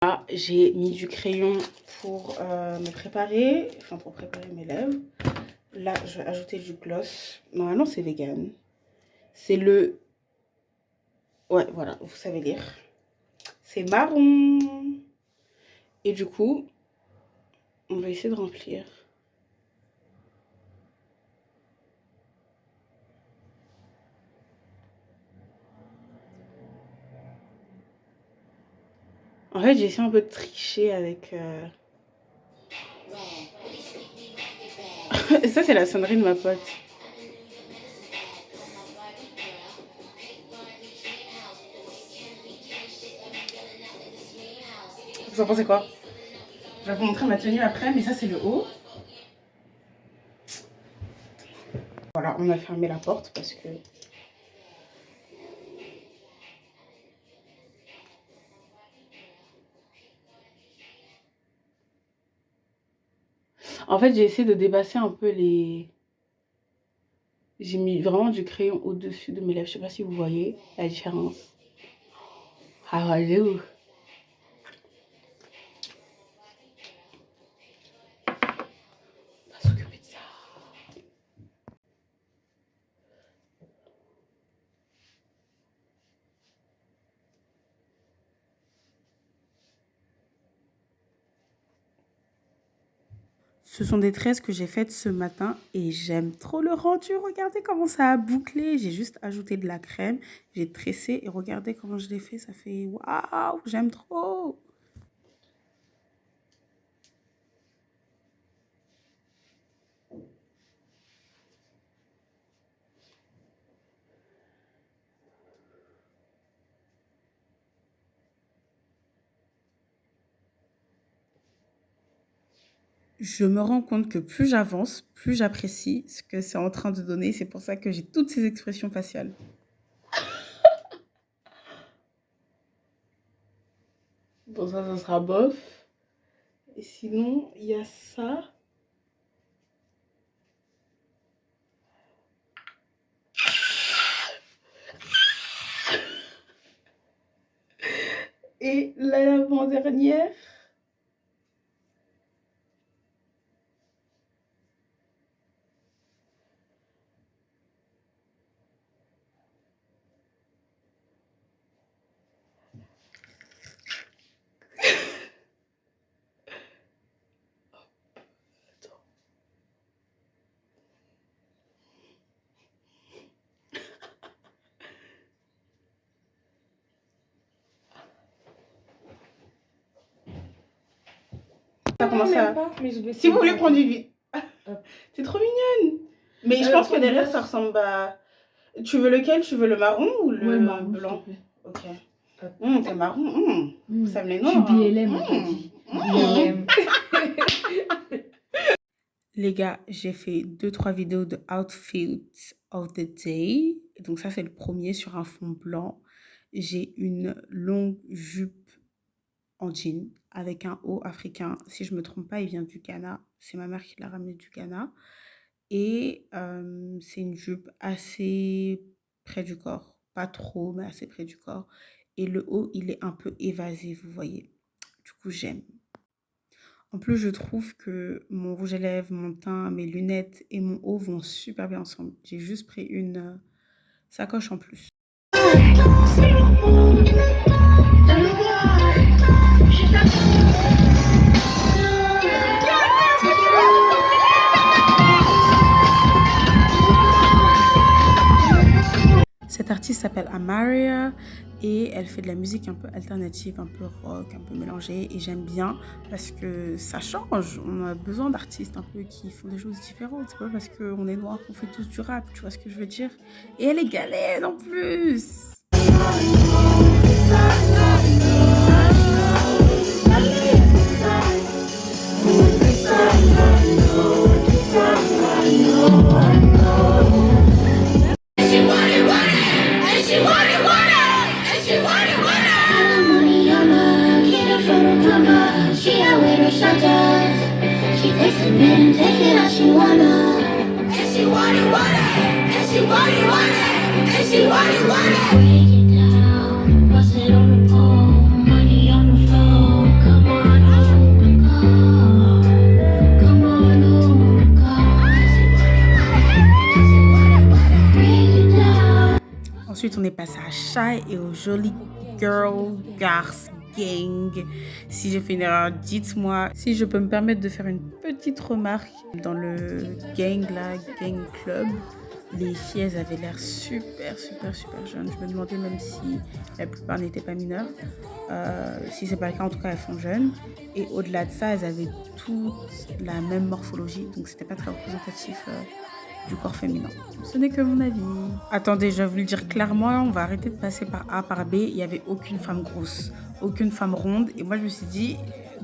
Là, j'ai mis du crayon pour me préparer, enfin pour préparer mes lèvres. Là, je vais ajouter du gloss. Normalement, c'est vegan. C'est le... Ouais, voilà, vous savez lire. C'est marron. Et du coup, on va essayer de remplir. En fait, j'ai essayé un peu de tricher avec... Ça, c'est la sonnerie de ma pote. Vous en pensez quoi? Je vais vous montrer ma tenue après, mais ça, c'est le haut. Voilà, on a fermé la porte parce que... En fait, j'ai essayé de dépasser un peu les... J'ai mis vraiment du crayon au-dessus de mes lèvres. Je sais pas si vous voyez la différence. Ah, allez-vous. On va s'occuper de ça. Ce sont des tresses que j'ai faites ce matin et j'aime trop le rendu. Regardez comment ça a bouclé. J'ai juste ajouté de la crème. J'ai tressé et regardez comment je l'ai fait. Ça fait waouh, j'aime trop. Je me rends compte que plus j'avance, plus j'apprécie ce que c'est en train de donner. C'est pour ça que j'ai toutes ces expressions faciales. Bon, ça sera bof. Et sinon, il y a ça. Et l'avant-dernière. Comment ça? Si vous voulez prendre du vide. C'est trop mignonne. Mais je pense que derrière, ça ressemble à... Tu veux lequel? Tu veux le marron ou le blanc? Ok. C'est marron. Ça me les noms. Tu BLM, on t'a dit. BLM. Les gars, j'ai fait 2-3 vidéos de outfit of the day. Donc ça, c'est le premier sur un fond blanc. J'ai une longue jupe en jean avec un haut africain. Si je me trompe pas, il vient du Ghana. C'est ma mère qui l'a ramené du Ghana. Et c'est une jupe assez près du corps. Pas trop, mais assez près du corps. Et le haut, il est un peu évasé, vous voyez. Du coup, j'aime. En plus, je trouve que mon rouge à lèvres, mon teint, mes lunettes et mon haut vont super bien ensemble. J'ai juste pris une sacoche en plus. Cette artiste s'appelle Amaria et elle fait de la musique un peu alternative, un peu rock, un peu mélangée. Et j'aime bien parce que ça change. On a besoin d'artistes un peu qui font des choses différentes. C'est pas parce qu'on est noir qu'on fait tous du rap, tu vois ce que je veux dire. Et elle est ghanéenne en plus. passé à Shy et au Jolly Girl Girls Gang. Si j'ai fait une erreur, dites-moi. Si je peux me permettre de faire une petite remarque, dans le gang là, gang club, les filles, elles avaient l'air super, super, super jeunes. Je me demandais même si la plupart n'étaient pas mineures. Si c'est pas le cas, en tout cas, elles font jeunes. Et au-delà de ça, elles avaient toutes la même morphologie, donc c'était pas très représentatif du corps féminin. Ce n'est que mon avis. Attendez, je vais vous le dire clairement, on va arrêter de passer par A, par B. Il n'y avait aucune femme grosse, aucune femme ronde. Et moi, je me suis dit,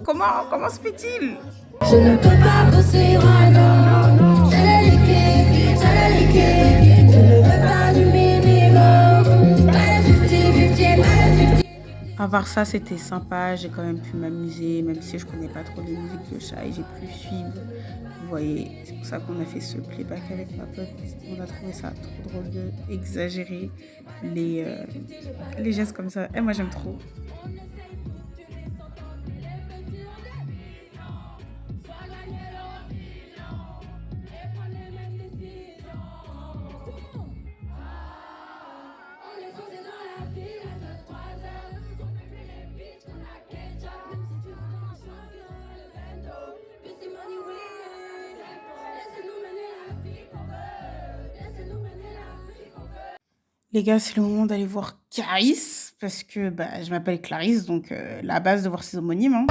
comment se fait-il? Je ne peux pas poursuivre un homme. J'allais liquer. Je ne veux pas du minimum. Pas de 50-50, pas de 50. À part ça, c'était sympa. J'ai quand même pu m'amuser, même si je connais pas trop les musiques de chat et j'ai pu suivre. Vous voyez, c'est pour ça qu'on a fait ce playback avec ma pote. On a trouvé ça trop drôle de exagérer les gestes comme ça. Et moi, j'aime trop. Les gars, c'est le moment d'aller voir Clarisse, parce que bah, je m'appelle Clarisse, donc la base de voir ses homonymes. Hein.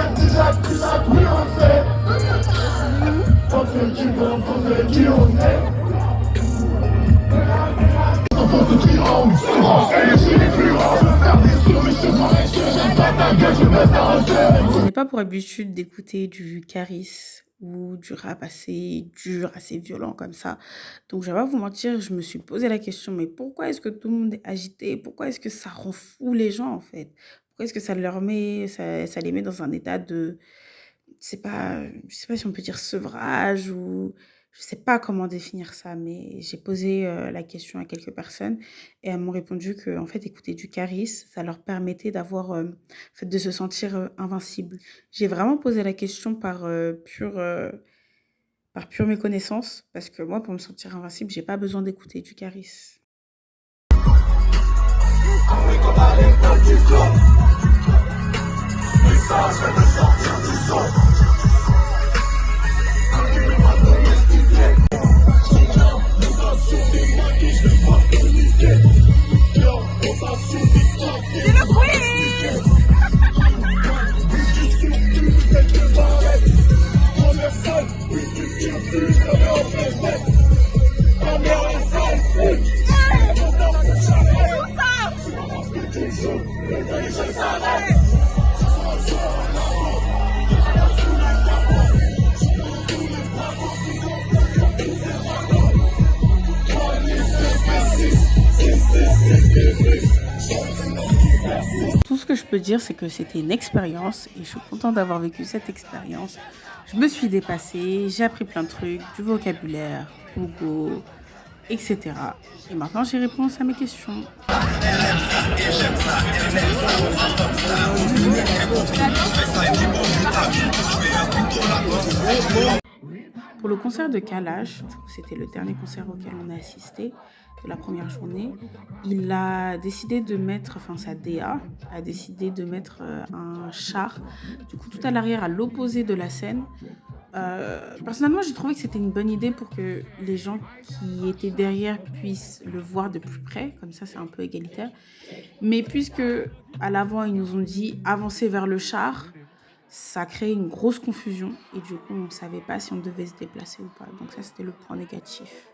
Je n'ai pas pour habitude d'écouter du Caris ou du rap assez dur, assez violent comme ça. Donc, je vais pas vous mentir, je me suis posé la question, mais pourquoi est-ce que tout le monde est agité? Pourquoi est-ce que ça rend fou les gens, en fait? Pourquoi est-ce que ça les met dans un état de, je sais pas si on peut dire sevrage ou je sais pas comment définir ça, mais j'ai posé la question à quelques personnes et elles m'ont répondu que, en fait, écouter du Caris, ça leur permettait d'avoir, en fait, de se sentir invincible. J'ai vraiment posé la question par pure méconnaissance, parce que moi, pour me sentir invincible, j'ai pas besoin d'écouter du Caris. Tout ce que je peux dire, c'est que c'était une expérience et je suis contente d'avoir vécu cette expérience. Je me suis dépassée, j'ai appris plein de trucs, du vocabulaire, Google, etc. Et maintenant, j'ai réponse à mes questions. Pour le concert de Kalash, du coup, c'était le dernier concert auquel on a assisté de la première journée, il a décidé de mettre, enfin sa DA a décidé de mettre un char, du coup tout à l'arrière, à l'opposé de la scène. Personnellement, j'ai trouvé que c'était une bonne idée pour que les gens qui étaient derrière puissent le voir de plus près, comme ça c'est un peu égalitaire. Mais puisque à l'avant, ils nous ont dit avancer vers le char, ça a créé une grosse confusion et du coup, on ne savait pas si on devait se déplacer ou pas. Donc ça, c'était le point négatif.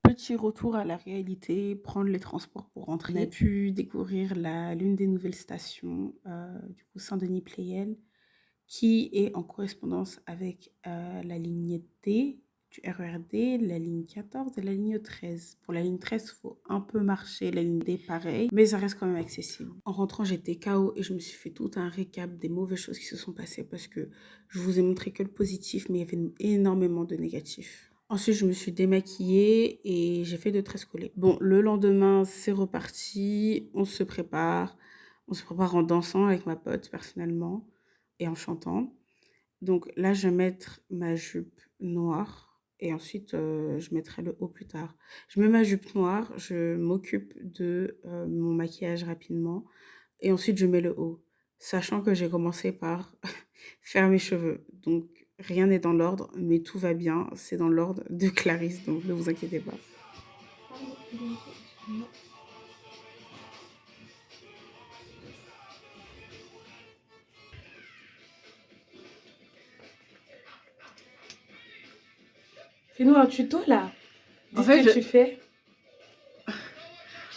Petit retour à la réalité, prendre les transports pour rentrer. On a pu découvrir l'une des nouvelles stations, du coup Saint-Denis-Pleyel, qui est en correspondance avec la ligne D du RERD, la ligne 14 et la ligne 13. Pour la ligne 13, il faut un peu marcher, la ligne D pareil, mais ça reste quand même accessible. En rentrant, j'étais KO et je me suis fait tout un récap des mauvaises choses qui se sont passées parce que je vous ai montré que le positif, mais il y avait énormément de négatifs. Ensuite, je me suis démaquillée et j'ai fait 2 tresses collées. Bon, le lendemain, c'est reparti, on se prépare. On se prépare en dansant avec ma pote, personnellement, et en chantant. Donc là, je vais mettre ma jupe noire et ensuite, je mettrai le haut plus tard. Je mets ma jupe noire, je m'occupe de mon maquillage rapidement et ensuite je mets le haut, sachant que j'ai commencé par faire mes cheveux. Donc rien n'est dans l'ordre, mais tout va bien. C'est dans l'ordre de Clarisse, donc ne vous inquiétez pas. Fais-nous un tuto là. Dis En fait, ce que tu fais.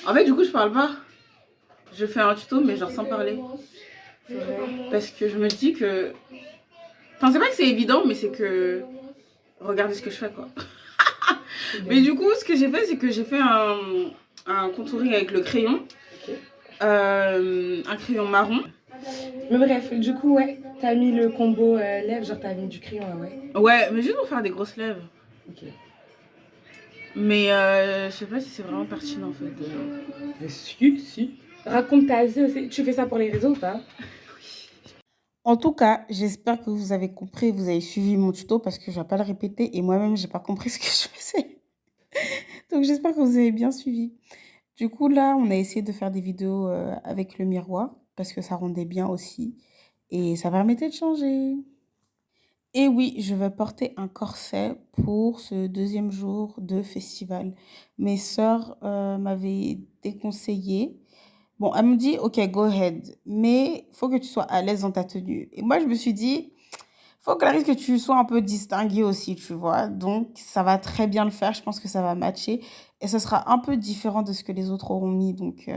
En fait, du coup, je parle pas. Je fais un tuto, mais genre sans parler. Parce que je me dis que... Enfin, c'est pas que c'est évident, mais c'est que... Regardez ce que je fais, quoi. Mais du coup, ce que j'ai fait, c'est que j'ai fait un contouring avec le crayon. Ok. Un crayon marron. Mais bref, du coup, ouais, t'as mis le combo lèvres, genre t'as mis du crayon, ouais. Ouais, mais juste pour faire des grosses lèvres. Ok. Mais je sais pas si c'est vraiment pertinent, en fait. Si. Raconte ta vie aussi. Tu fais ça pour les réseaux ou pas? En tout cas, j'espère que vous avez compris, vous avez suivi mon tuto parce que je vais pas le répéter et moi-même, j'ai pas compris ce que je faisais. Donc, j'espère que vous avez bien suivi. Du coup, là, on a essayé de faire des vidéos avec le miroir parce que ça rendait bien aussi et ça permettait de changer. Et oui, je vais porter un corset pour ce 2e jour de festival. Mes sœurs m'avaient déconseillé. Bon, elle me dit, OK, go ahead, mais il faut que tu sois à l'aise dans ta tenue. Et moi, je me suis dit, faut Clarisse que tu sois un peu distinguée aussi, tu vois. Donc, ça va très bien le faire. Je pense que ça va matcher. Et ce sera un peu différent de ce que les autres auront mis. Donc,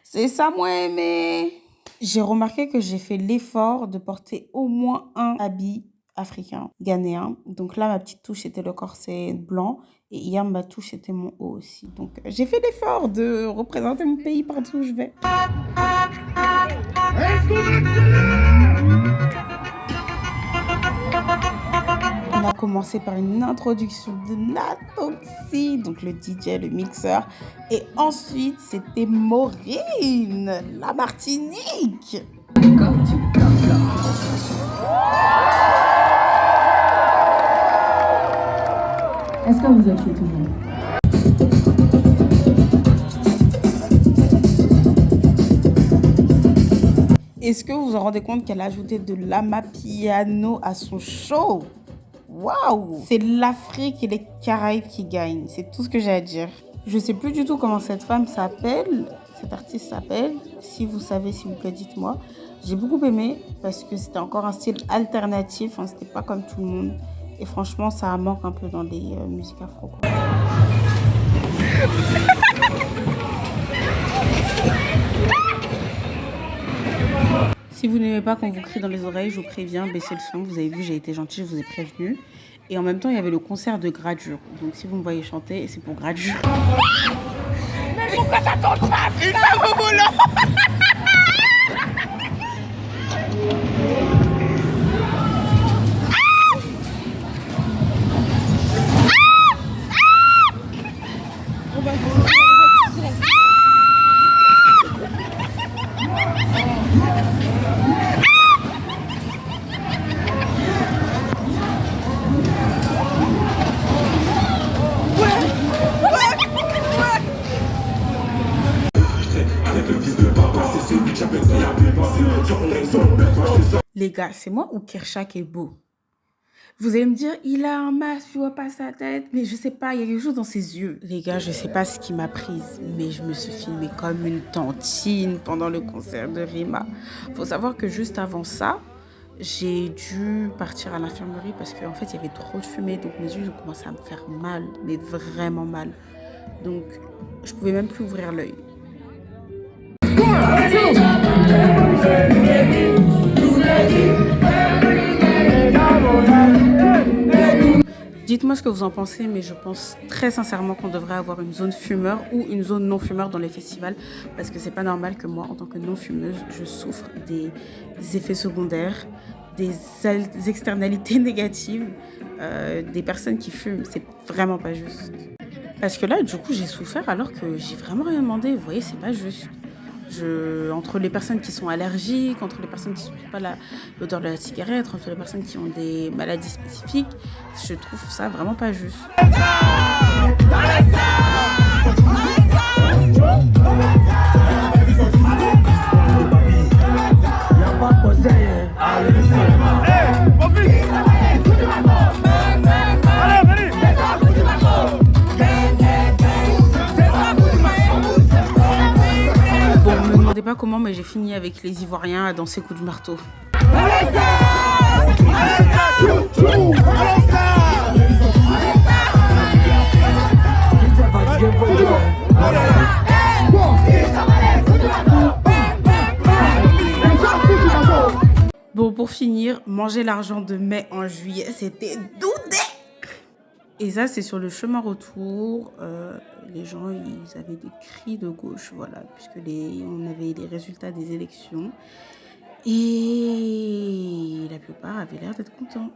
c'est ça, moi, aimé. J'ai remarqué que j'ai fait l'effort de porter au moins un habit africain, ghanéen. Donc là, ma petite touche, c'était le corset blanc. Et hier, ma touche, c'était mon haut aussi. Donc, j'ai fait l'effort de représenter mon pays partout où je vais. On a commencé par une introduction de Natoxy, donc le DJ, le mixeur. Et ensuite, c'était Maureen, la Martinique. Est-ce que vous êtes toujours? Est-ce que vous vous rendez compte qu'elle a ajouté de l'amapiano à son show? Waouh! C'est l'Afrique et les Caraïbes qui gagnent. C'est tout ce que j'ai à dire. Je sais plus du tout comment cette femme s'appelle, cette artiste s'appelle. Si vous savez, s'il vous plaît, dites-moi. J'ai beaucoup aimé parce que c'était encore un style alternatif. Hein, c'était pas comme tout le monde. Et franchement, ça manque un peu dans les musiques afro, quoi. Si vous n'aimez pas qu'on vous crie dans les oreilles, je vous préviens, baissez le son. Vous avez vu, j'ai été gentille, je vous ai prévenu. Et en même temps, il y avait le concert de Gradure. Donc si vous me voyez chanter, c'est pour Gradure. Mais pourquoi ça tourne pas? Une femme au volant. Les gars, c'est moi ou Kershak est beau? Vous allez me dire, il a un masque, tu vois pas sa tête. Mais je sais pas, il y a quelque chose dans ses yeux. Les gars, je sais pas ce qui m'a prise, mais je me suis filmée comme une tantine pendant le concert de Rima. Faut savoir que juste avant ça, j'ai dû partir à l'infirmerie parce qu'en fait, il y avait trop de fumée. Donc mes yeux ont commencé à me faire mal, mais vraiment mal. Donc, je pouvais même plus ouvrir l'œil. Dites-moi ce que vous en pensez, mais je pense très sincèrement qu'on devrait avoir une zone fumeur ou une zone non-fumeur dans les festivals, parce que c'est pas normal que moi, en tant que non-fumeuse, je souffre des effets secondaires, des externalités négatives des personnes qui fument. C'est vraiment pas juste. Parce que là, du coup, j'ai souffert alors que j'ai vraiment rien demandé. Vous voyez, c'est pas juste. Entre les personnes qui sont allergiques, entre les personnes qui ne supportent pas l'odeur de la cigarette, entre les personnes qui ont des maladies spécifiques, je trouve ça vraiment pas juste. Bon, ne me demandez pas comment, mais j'ai fini avec les Ivoiriens à danser coup de marteau. Bon, pour finir, manger l'argent de mai en juillet, c'était doudé. Et ça, c'est sur le chemin retour. Les gens, ils avaient des cris de gauche, voilà, puisque on avait les résultats des élections. Et la plupart avaient l'air d'être contents.